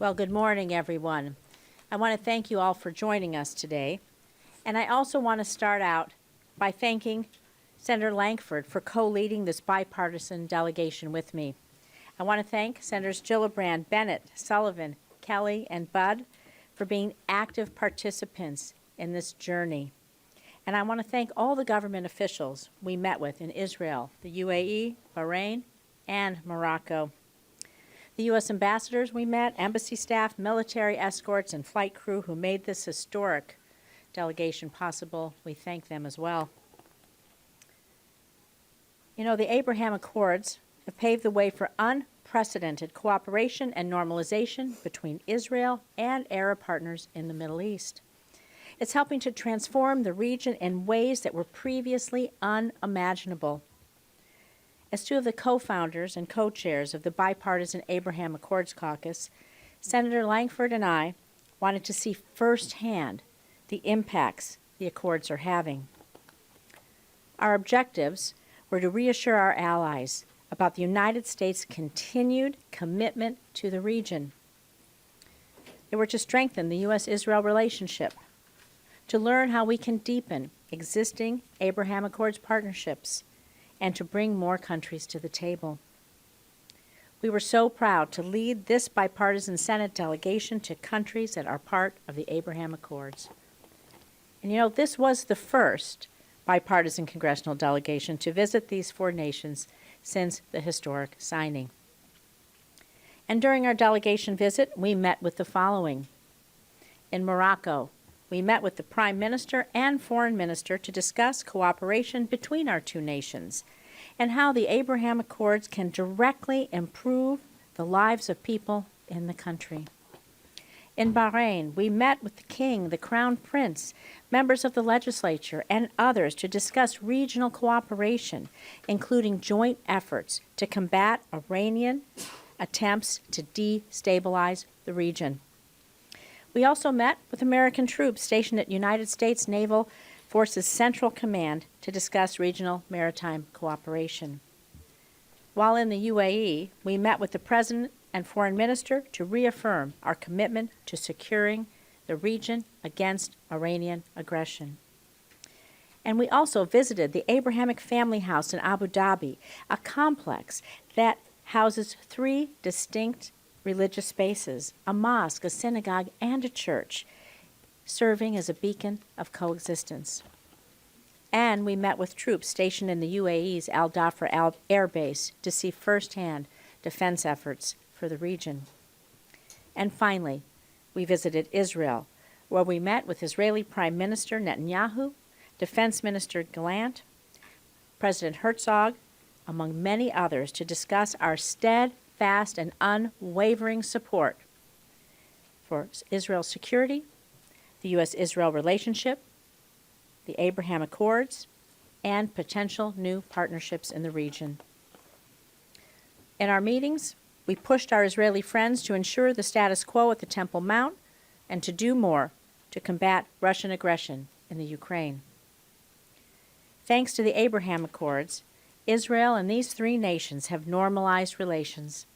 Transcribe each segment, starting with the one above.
Well, good morning, everyone. I want to thank you all for joining us today. And I also want to start out by thanking Senator Lankford for co-leading this bipartisan delegation with me. I want to thank Senators Gillibrand, Bennett, Sullivan, Kelly, and Budd for being active participants in this journey. And I want to thank all the government officials we met with in Israel, the UAE, Bahrain, and Morocco. The U.S. ambassadors we met, embassy staff, military escorts, and flight crew who made this historic delegation possible, we thank them as well. You know, the Abraham Accords have paved the way for unprecedented cooperation and normalization between Israel and Arab partners in the Middle East. It's helping to transform the region in ways that were previously unimaginable. As two of the co-founders and co-chairs of the Bipartisan Abraham Accords Caucus, Senator Lankford and I wanted to see firsthand the impacts the accords are having. Our objectives were to reassure our allies about the United States' continued commitment to the region. They were to strengthen the U.S.-Israel relationship, to learn how we can deepen existing Abraham Accords partnerships, and to bring more countries to the table. We were so proud to lead this bipartisan Senate delegation to countries that are part of the Abraham Accords. And you know, this was the first bipartisan congressional delegation to visit these four nations since the historic signing. And during our delegation visit, we met with the following. In Morocco, we met with the Prime Minister and Foreign Minister to discuss cooperation between our two nations and how the Abraham Accords can directly improve the lives of people in the country. In Bahrain, we met with the King, the Crown Prince, members of the legislature, and others to discuss regional cooperation, including joint efforts to combat Iranian attempts to destabilize the region. We also met with American troops stationed at United States Naval Forces Central Command to discuss regional maritime cooperation. While in the UAE, we met with the President and Foreign Minister to reaffirm our commitment to securing the region against Iranian aggression. And we also visited the Abrahamic Family House in Abu Dhabi, a complex that houses three distinct religious spaces, a mosque, a synagogue, and a church, serving as a beacon of coexistence. And we met with troops stationed in the UAE's Al Dhafra Air Base to see firsthand defense efforts for the region. And finally, we visited Israel, where we met with Israeli Prime Minister Netanyahu, Defense Minister Gallant, President Herzog, among many others, to discuss our steadfast and unwavering support for Israel's security, the U.S.-Israel relationship, the Abraham Accords, and potential new partnerships in the region. In our meetings, we pushed our Israeli friends to ensure the status quo at the Temple Mount and to do more to combat Russian aggression in the Ukraine. Thanks to the Abraham Accords, Israel and these three nations have normalized relations.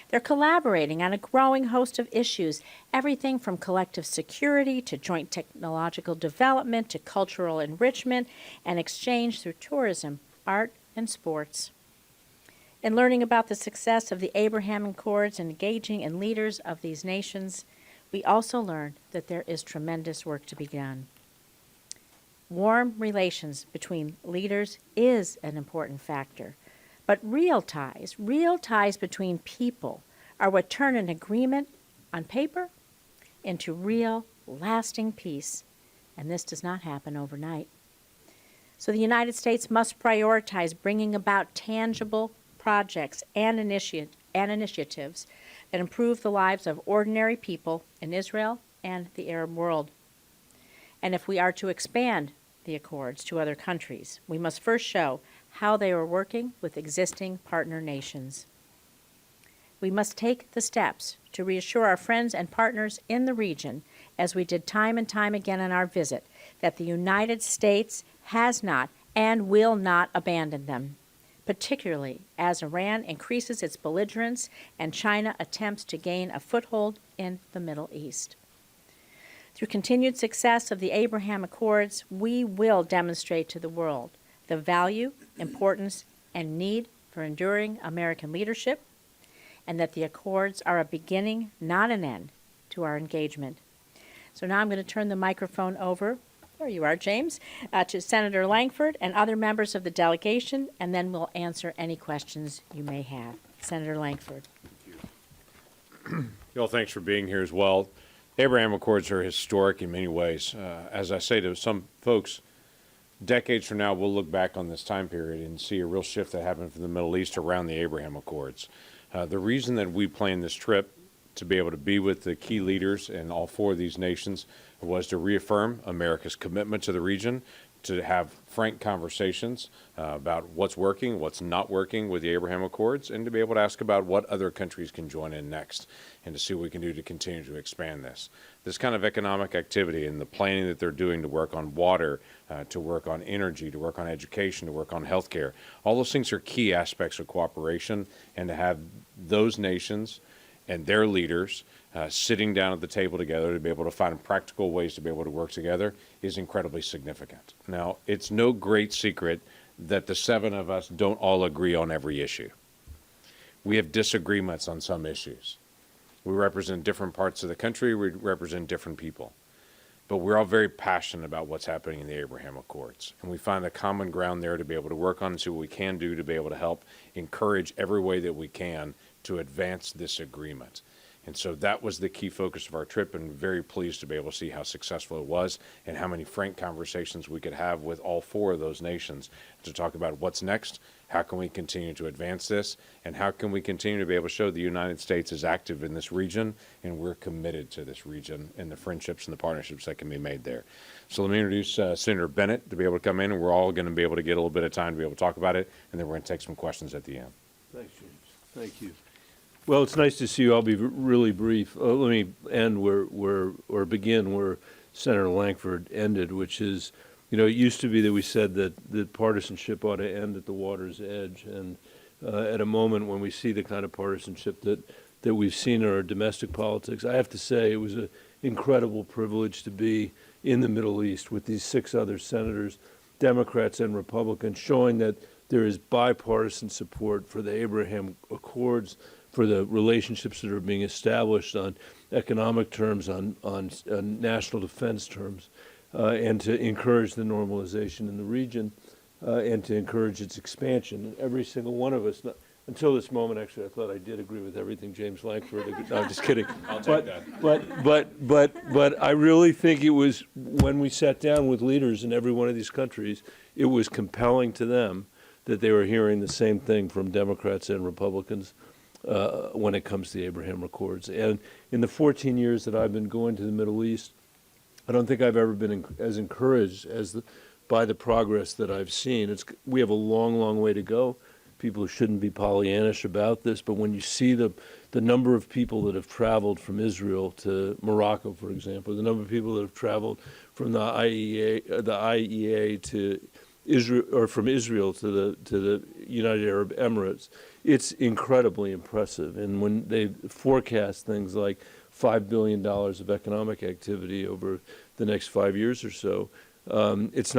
They're collaborating on a growing host of issues, everything from collective security to joint technological development to cultural enrichment and exchange through tourism, art, and sports. In learning about the success of the Abraham Accords and engaging in leaders of these nations, we also learned that there is tremendous work to be done. Warm relations between leaders is an important factor. But real ties between people are what turn an agreement on paper into real, lasting peace, and this does not happen overnight. So the United States must prioritize bringing about tangible projects and initiatives that improve the lives of ordinary people in Israel and the Arab world. And if we are to expand the accords to other countries, we must first show how they are working with existing partner nations. We must take the steps to reassure our friends and partners in the region, as we did time and time again on our visit, that the United States has not and will not abandon them, particularly as Iran increases its belligerence and China attempts to gain a foothold in the Middle East. Through continued success of the Abraham Accords, we will demonstrate to the world the value, importance, and need for enduring American leadership, and that the Accords are a beginning, not an end, to our engagement. So now I'm going to turn the microphone over, there you are, James, to Senator Lankford and other members of the delegation, and then we'll answer any questions you may have. Senator Lankford. Well, thanks for being here as well. Abraham Accords are historic in many ways. As I say to some folks, decades from now, we'll look back on this time period and see a real shift that happened from the Middle East around the Abraham Accords. The reason that we planned this trip to be able to be with the key leaders in all four of these nations was to reaffirm America's commitment to the region, to have frank conversations about what's working, what's not working with the Abraham Accords, and to be able to ask about what other countries can join in next, and to see what we can do to continue to expand this. This kind of economic activity and the planning that they're doing to work on water, to work on energy, to work on education, to work on healthcare, all those things are key aspects of cooperation, and to have those nations and their leaders sitting down at the table together to be able to find practical ways to be able to work together is incredibly significant. Now, it's no great secret that the seven of us don't all agree on every issue. We have disagreements on some issues. We represent different parts of the country, we represent different people. But we're all very passionate about what's happening in the Abraham Accords. And we find a common ground there to be able to work on and see what we can do to be able to help encourage every way that we can to advance this agreement. And so that was the key focus of our trip, and very pleased to be able to see how successful it was and how many frank conversations we could have with all four of those nations to talk about what's next, how can we continue to advance this, and how can we continue to be able to show the United States is active in this region, and we're committed to this region and the friendships and the partnerships that can be made there. So let me introduce Senator Bennett to be able to come in, and we're all going to be able to get a little bit of time to be able to talk about it, and then we're going to take some questions at the end. Thanks, James. Thank you. Well, it's nice to see you. I'll be really brief. Let me end or begin where Senator Lankford ended, which is, you know, it used to be that we said that partisanship ought to end at the water's edge, and at a moment when we see the kind of partisanship that we've seen in our domestic politics, I have to say it was an incredible privilege to be in the Middle East with these 6 other senators, Democrats and Republicans, showing that there is bipartisan support for the Abraham Accords, for the relationships that are being established on economic terms, on national defense terms, and to encourage the normalization in the region and to encourage its expansion. And every single one of us, until this moment, actually, I thought I did agree with everything James Lankford. No, I'm just kidding. I'll take that. But I really think it was, when we sat down with leaders in every one of these countries, it was compelling to them that they were hearing the same thing from Democrats and Republicans when it comes to the Abraham Accords. And in the 14 years that I've been going to the Middle East, I don't think I've ever been as encouraged by the progress that I've seen. We have a long, long way to go. People shouldn't be Pollyannish about this, but when you see the number of people that have traveled from Israel to Morocco, for example, the number of people that have traveled from the IEA to Israel, or from Israel to the United Arab Emirates, it's incredibly impressive. And when they forecast things like $5 billion of economic activity over the next 5 years or so, it's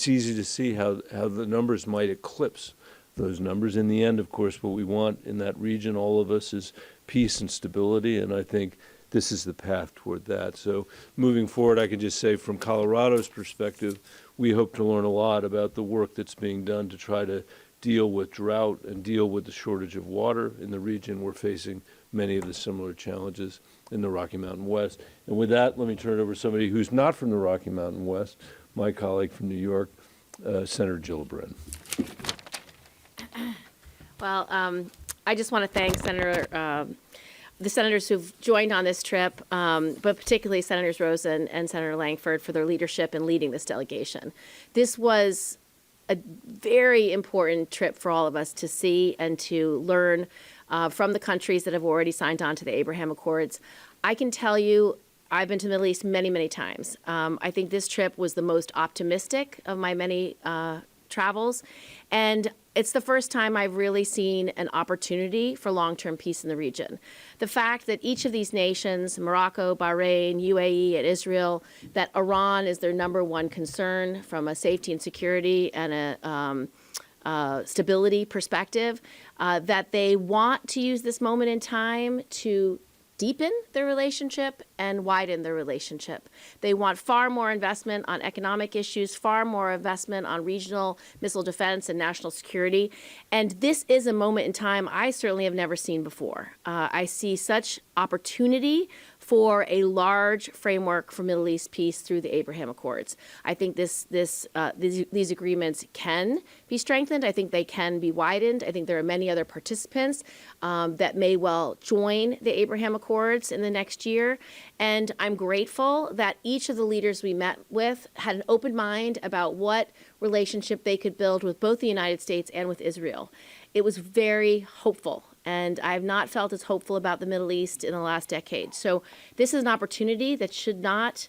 easy to see how the numbers might eclipse those numbers. In the end, of course, what we want in that region, all of us, is peace and stability, and I think this is the path toward that. So moving forward, I can just say from Colorado's perspective, we hope to learn a lot about the work that's being done to try to deal with drought and deal with the shortage of water in the region. We're facing many of the similar challenges in the Rocky Mountain West. And with that, let me turn it over to somebody who's not from the Rocky Mountain West, my colleague from New York, Senator Gillibrand. Well, I just want to thank the senators who've joined on this trip, but particularly Senators Rosen and Senator Lankford for their leadership in leading this delegation. This was a very important trip for all of us to see and to learn from the countries that have already signed on to the Abraham Accords. I can tell you, I've been to the Middle East many, many times. I think this trip was the most optimistic of my many travels. And it's the first time I've really seen an opportunity for long-term peace in the region. The fact that each of these nations, Morocco, Bahrain, UAE, and Israel, that Iran is their number one concern from a safety and security and a stability perspective, that they want to use this moment in time to deepen their relationship and widen their relationship. They want far more investment on economic issues, far more investment on regional missile defense and national security. And this is a moment in time I certainly have never seen before. I see such opportunity for a large framework for Middle East peace through the Abraham Accords. I think these agreements can be strengthened. I think they can be widened. I think there are many other participants that may well join the Abraham Accords in the next year. And I'm grateful that each of the leaders we met with had an open mind about what relationship they could build with both the United States and with Israel. It was very hopeful. And I've not felt as hopeful about the Middle East in the last decade. So this is an opportunity that should not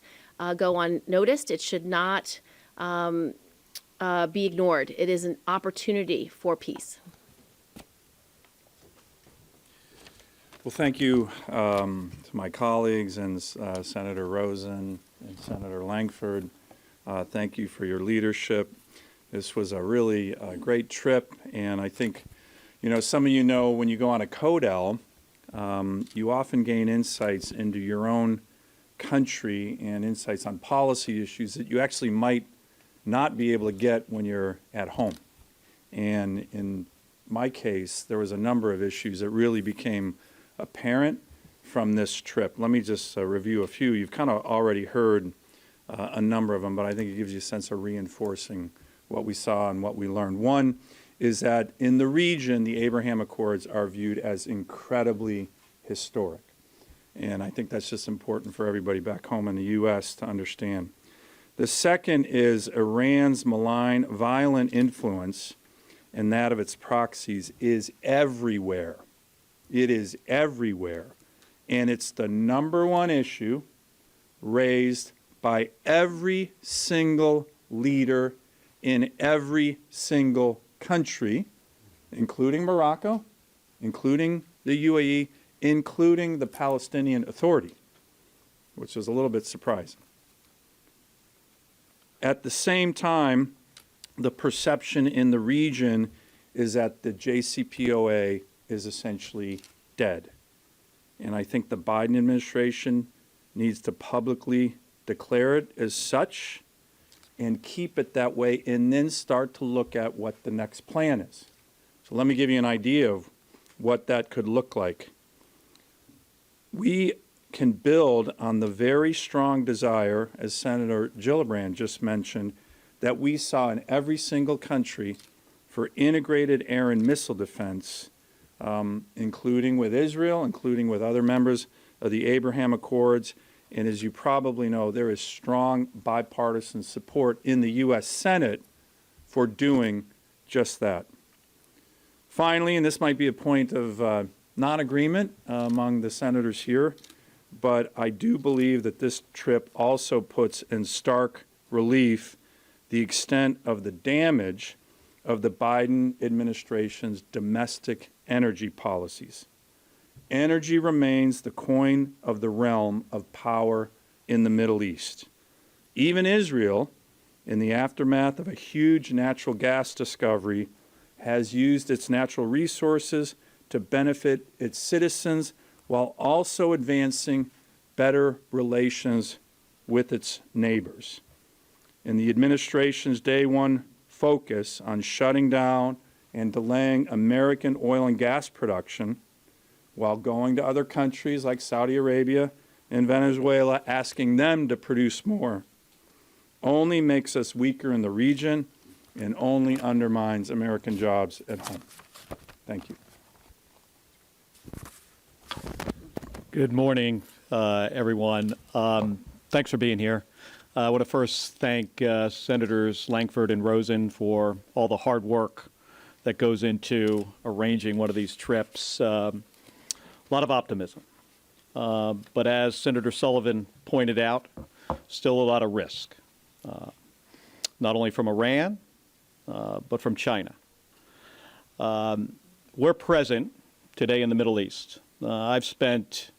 go unnoticed. It should not be ignored. It is an opportunity for peace. Well, thank you to my colleagues and Senator Rosen and Senator Lankford. Thank you for your leadership. This was a really great trip, and I think, some of you know when you go on a CODEL, you often gain insights into your own country and insights on policy issues that you actually might not be able to get when you're at home. And in my case, there was a number of issues that really became apparent from this trip. Let me just review a few. You've kind of already heard a number of them, but I think it gives you a sense of reinforcing what we saw and what we learned. One is that in the region, the Abraham Accords are viewed as incredibly historic. And I think that's just important for everybody back home in the U.S. to understand. The second is Iran's malign, violent influence and that of its proxies is everywhere. It is everywhere. And it's the number one issue raised by every single leader in every single country, including Morocco, including the UAE, including the Palestinian Authority, which is a little bit surprising. At the same time, the perception in the region is that the JCPOA is essentially dead. And I think the Biden administration needs to publicly declare it as such and keep it that way, and then start to look at what the next plan is. So let me give you an idea of what that could look like. We can build on the very strong desire, as Senator Gillibrand just mentioned, that we saw in every single country for integrated air and missile defense, including with Israel, including with other members of the Abraham Accords. And as you probably know, there is strong bipartisan support in the U.S. Senate for doing just that. Finally, and this might be a point of non-agreement among the senators here, but I do believe that this trip also puts in stark relief the extent of the damage of the Biden administration's domestic energy policies. Energy remains the coin of the realm of power in the Middle East. Even Israel, in the aftermath of a huge natural gas discovery, has used its natural resources to benefit its citizens while also advancing better relations with its neighbors. In the administration's day one focus on shutting down and delaying American oil and gas production, while going to other countries like Saudi Arabia and Venezuela, asking them to produce more, only makes us weaker in the region and only undermines American jobs at home. Thank you. Good morning, everyone. Thanks for being here. I want to first thank Senators Lankford and Rosen for all the hard work that goes into arranging one of these trips. A lot of optimism. But as Senator Sullivan pointed out, still a lot of risk, not only from Iran, but from China. We're present today in the Middle East. I've spent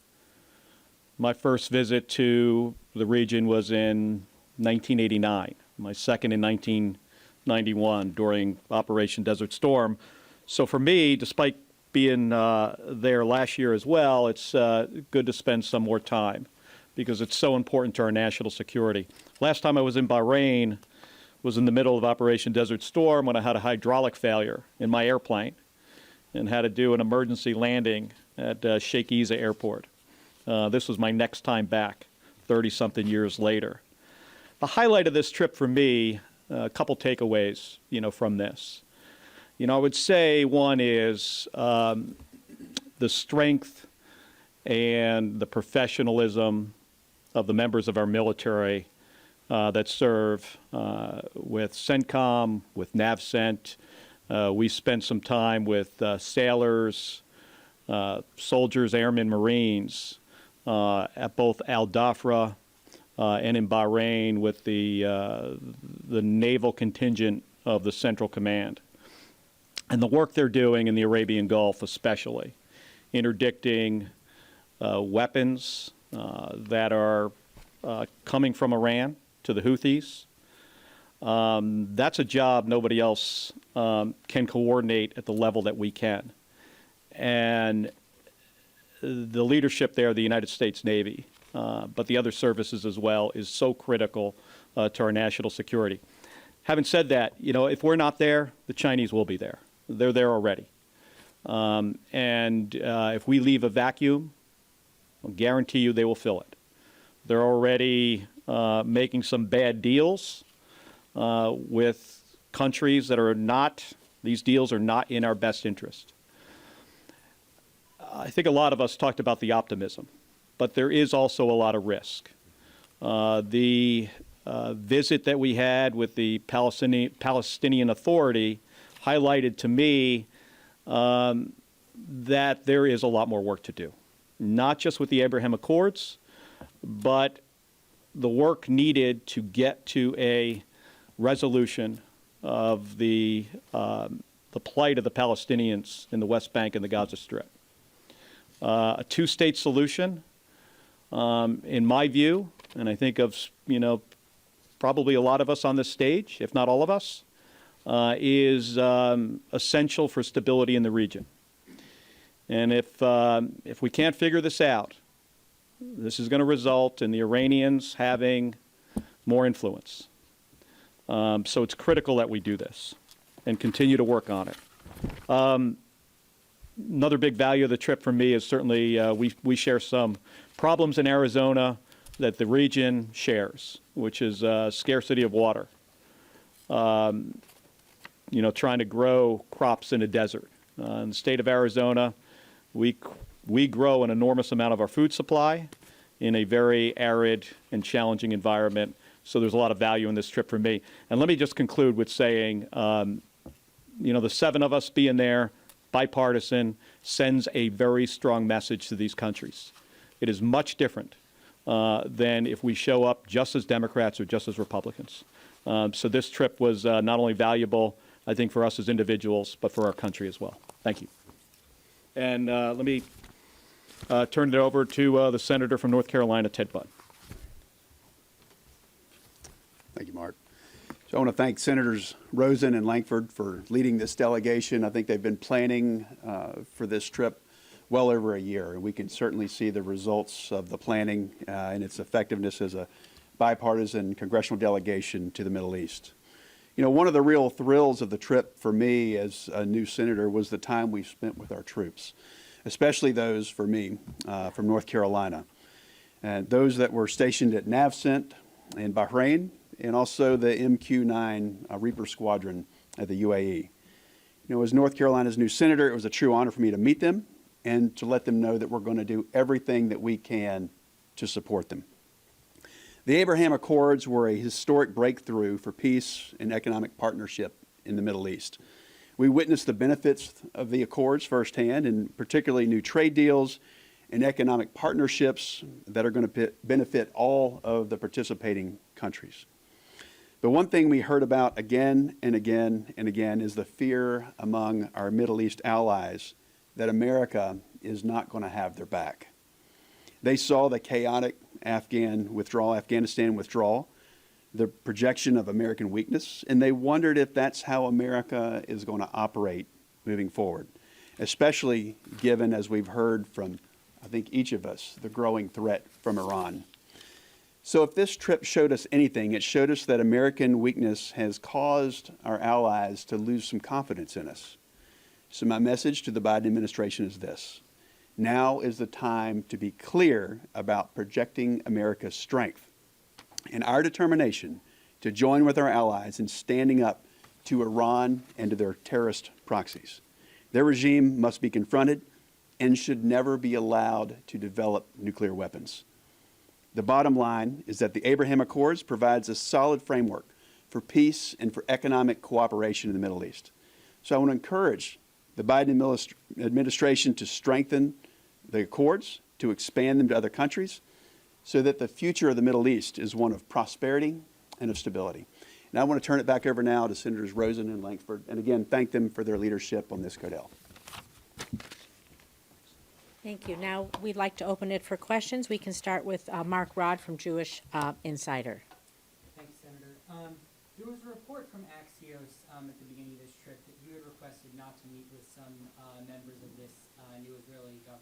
my first visit to the region was in 1989, my second in 1991 during Operation Desert Storm. So for me, despite being there last year as well, it's good to spend some more time because it's so important to our national security. Last time I was in Bahrain was in the middle of Operation Desert Storm when I had a hydraulic failure in my airplane and had to do an emergency landing at Sheikh Isa Airport. This was my next time back, 30-something years later. The highlight of this trip for me, a couple takeaways, from this. I would say one is the strength and the professionalism of the members of our military that serve with CENTCOM, with NAVCENT. We spent some time with sailors, soldiers, airmen, Marines at both Al Dhafra and in Bahrain with the naval contingent of the Central Command. And the work they're doing in the Arabian Gulf especially, interdicting weapons that are coming from Iran to the Houthis. That's a job nobody else can coordinate at the level that we can. And the leadership there, the United States Navy, but the other services as well, is so critical to our national security. Having said that, if we're not there, the Chinese will be there. They're there already. And if we leave a vacuum, I'll guarantee you they will fill it. They're already making some bad deals with countries that are not, these deals are not in our best interest. I think a lot of us talked about the optimism, but there is also a lot of risk. The visit that we had with the Palestinian Authority highlighted to me that there is a lot more work to do, not just with the Abraham Accords, but the work needed to get to a resolution of the plight of the Palestinians in the West Bank and the Gaza Strip. A two-state solution, in my view, and I think of, probably a lot of us on this stage, if not all of us, is essential for stability in the region. And if we can't figure this out, this is going to result in the Iranians having more influence. So it's critical that we do this and continue to work on it. Another big value of the trip for me is certainly we share some problems in Arizona that the region shares, which is scarcity of water. Trying to grow crops in a desert. In the state of Arizona, we grow an enormous amount of our food supply in a very arid and challenging environment. So there's a lot of value in this trip for me. And let me just conclude with saying, the seven of us being there, bipartisan, sends a very strong message to these countries. It is much different than if we show up just as Democrats or just as Republicans. So this trip was not only valuable, I think, for us as individuals, but for our country as well. Thank you. And let me turn it over to the Senator from North Carolina, Ted Budd. Thank you, Mark. So I want to thank Senators Rosen and Lankford for leading this delegation. I think they've been planning for this trip well over a year, and we can certainly see the results of the planning and its effectiveness as a bipartisan congressional delegation to the Middle East. One of the real thrills of the trip for me as a new senator was the time we spent with our troops, especially those, for me, from North Carolina, and those that were stationed at NAVCENT in Bahrain, and also the MQ-9 Reaper Squadron at the UAE. As North Carolina's new senator, it was a true honor for me to meet them and to let them know that we're going to do everything that we can to support them. The Abraham Accords were a historic breakthrough for peace and economic partnership in the Middle East. We witnessed the benefits of the Accords firsthand, and particularly new trade deals and economic partnerships that are going to benefit all of the participating countries. But one thing we heard about again and again and again is the fear among our Middle East allies that America is not going to have their back. They saw the chaotic Afghanistan withdrawal, the projection of American weakness, and they wondered if that's how America is going to operate moving forward, especially given, as we've heard from, I think, each of us, the growing threat from Iran. So if this trip showed us anything, it showed us that American weakness has caused our allies to lose some confidence in us. So my message to the Biden administration is this: now is the time to be clear about projecting America's strength and our determination to join with our allies in standing up to Iran and to their terrorist proxies. Their regime must be confronted and should never be allowed to develop nuclear weapons. The bottom line is that the Abraham Accords provides a solid framework for peace and for economic cooperation in the Middle East. So I want to encourage the Biden administration to strengthen the Accords, to expand them to other countries, so that the future of the Middle East is one of prosperity and of stability. And I want to turn it back over now to Senators Rosen and Lankford, and again, thank them for their leadership on this Codell. Thank you. Now, we'd like to open it for questions. We can start with Mark Rod from Jewish Insider. Thanks, Senator. There was a report from Axios at the beginning of this trip that you had requested not to meet with some members of this new Israeli government